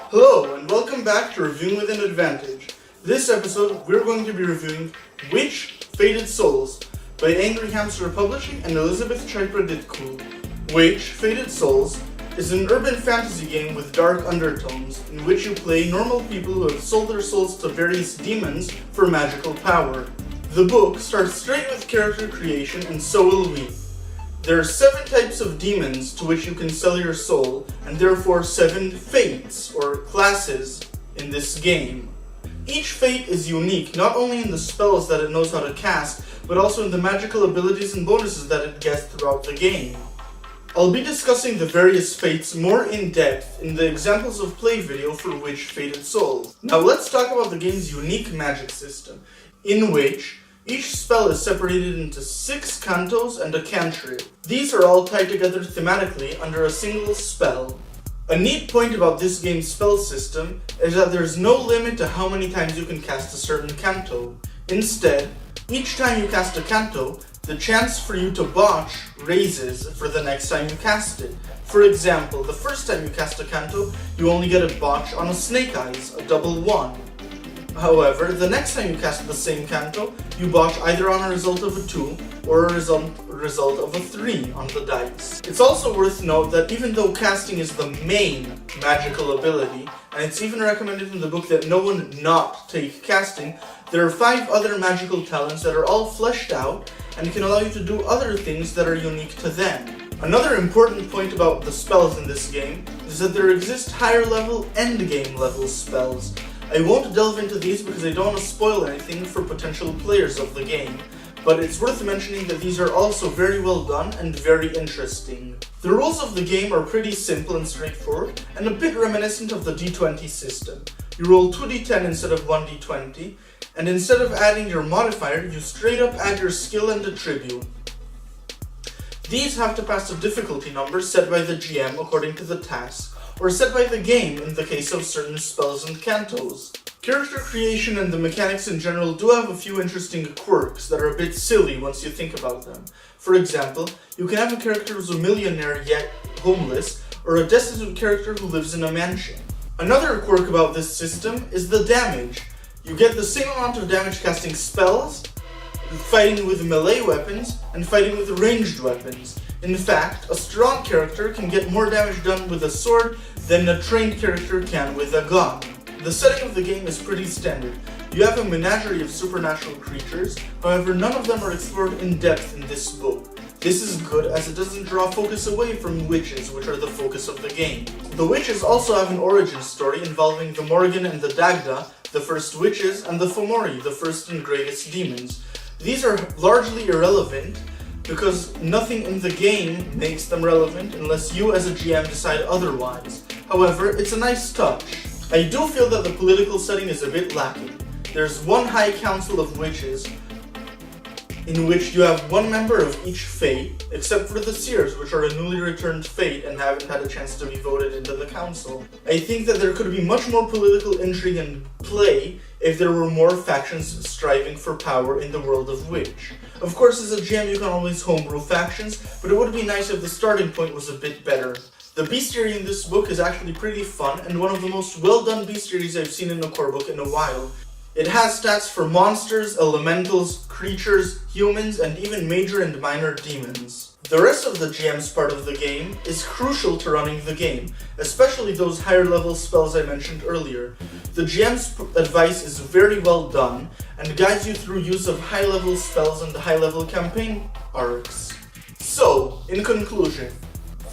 Hello, and welcome back to Reviewing with an Advantage. This episode, we're going to be reviewing Witch Fated Souls by Angry Hamster Publishing and Elizabeth Chipra Ditku. Witch Fated Souls is an urban fantasy game with dark undertones, in which you play normal people who have sold their souls to various demons for magical power. The book starts straight with character creation, and so will we. There are 7 types of demons to which you can sell your soul, and therefore 7 fates, or classes, in this game. Each fate is unique, not only in the spells that it knows how to cast, but also in the magical abilities and bonuses that it gets throughout the game. I'll be discussing the various fates more in depth in the examples of play video for Witch Fated Souls. Now let's talk about the game's unique magic system, in which each spell is separated into 6 cantos and a cantrip. These are all tied together thematically under a single spell. A neat point about this game's spell system is that there's no limit to how many times you can cast a certain canto. Instead, each time you cast a canto, the chance for you to botch raises for the next time you cast it. For example, the first time you cast a canto, you only get a botch on a Snake Eyes, a double 1. However, the next time you cast the same canto, you botch either on a result of a 2 or a result of a 3 on the dice. It's also worth note that even though casting is the main magical ability, and it's even recommended in the book that no one not take casting, there are 5 other magical talents that are all fleshed out and can allow you to do other things that are unique to them. Another important point about the spells in this game is that there exist higher level endgame level spells. I won't delve into these because I don't want to spoil anything for potential players of the game, but it's worth mentioning that these are also very well done and very interesting. The rules of the game are pretty simple and straightforward, and a bit reminiscent of the D20 system. You roll 2d10 instead of 1d20, and instead of adding your modifier, you straight up add your skill and attribute. These have to pass a difficulty number set by the GM according to the task, or set by the game in the case of certain spells and cantos. Character creation and the mechanics in general do have a few interesting quirks that are a bit silly once you think about them. For example, you can have a character who's a millionaire yet homeless, or a destitute character who lives in a mansion. Another quirk about this system is the damage. You get the same amount of damage casting spells, fighting with melee weapons, and fighting with ranged weapons. In fact, a strong character can get more damage done with a sword than a trained character can with a gun. The setting of the game is pretty standard. You have a menagerie of supernatural creatures, however none of them are explored in depth in this book. This is good as it doesn't draw focus away from witches, which are the focus of the game. The witches also have an origin story involving the Morrigan and the Dagda, the first witches, and the Fomori, the first and greatest demons. These are largely irrelevant, because nothing in the game makes them relevant unless you as a GM decide otherwise. However, it's a nice touch. I do feel that the political setting is a bit lacking. There's one high council of witches, in which you have one member of each fate, except for the seers, which are a newly returned fate and haven't had a chance to be voted into the council. I think that there could be much more political intrigue and play if there were more factions striving for power in the world of Witch. Of course, as a GM you can always homebrew factions, but it would be nice if the starting point was a bit better. The bestiary in this book is actually pretty fun, and one of the most well done bestiaries I've seen in a core book in a while. It has stats for monsters, elementals, creatures, humans, and even major and minor demons. The rest of the GM's part of the game is crucial to running the game, especially those higher level spells I mentioned earlier. The GM's advice is very well done, and guides you through use of high level spells and high level campaign arcs. So, in conclusion,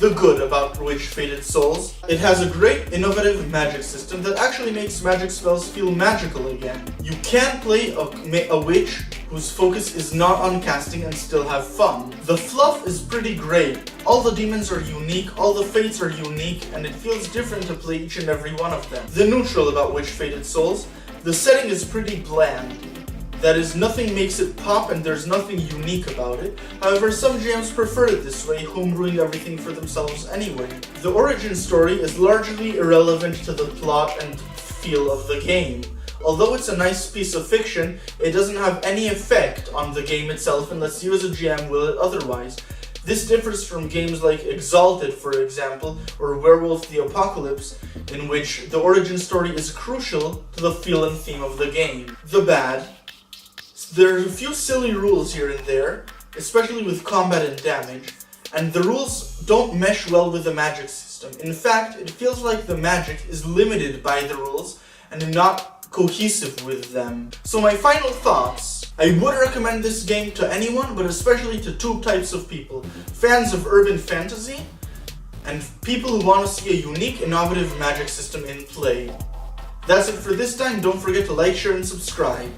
the good about Witch Fated Souls: it has a great innovative magic system that actually makes magic spells feel magical again. You can play a witch whose focus is not on casting and still have fun. The fluff is pretty great. All the demons are unique, all the fates are unique, and it feels different to play each and every one of them. The neutral about Witch Fated Souls: the setting is pretty bland. That is, nothing makes it pop and there's nothing unique about it. However, some GMs prefer it this way, homebrewing everything for themselves anyway. The origin story is largely irrelevant to the plot and feel of the game. Although it's a nice piece of fiction, it doesn't have any effect on the game itself unless you as a GM will it otherwise. This differs from games like Exalted, for example, or Werewolf the Apocalypse, in which the origin story is crucial to the feel and theme of the game. The bad. There's a few silly rules here and there, especially with combat and damage, and the rules don't mesh well with the magic system. In fact, it feels like the magic is limited by the rules and not cohesive with them. So my final thoughts. I would recommend this game to anyone, but especially to two types of people. Fans of urban fantasy, and people who want to see a unique, innovative magic system in play. That's it for this time. Don't forget to like, share, and subscribe.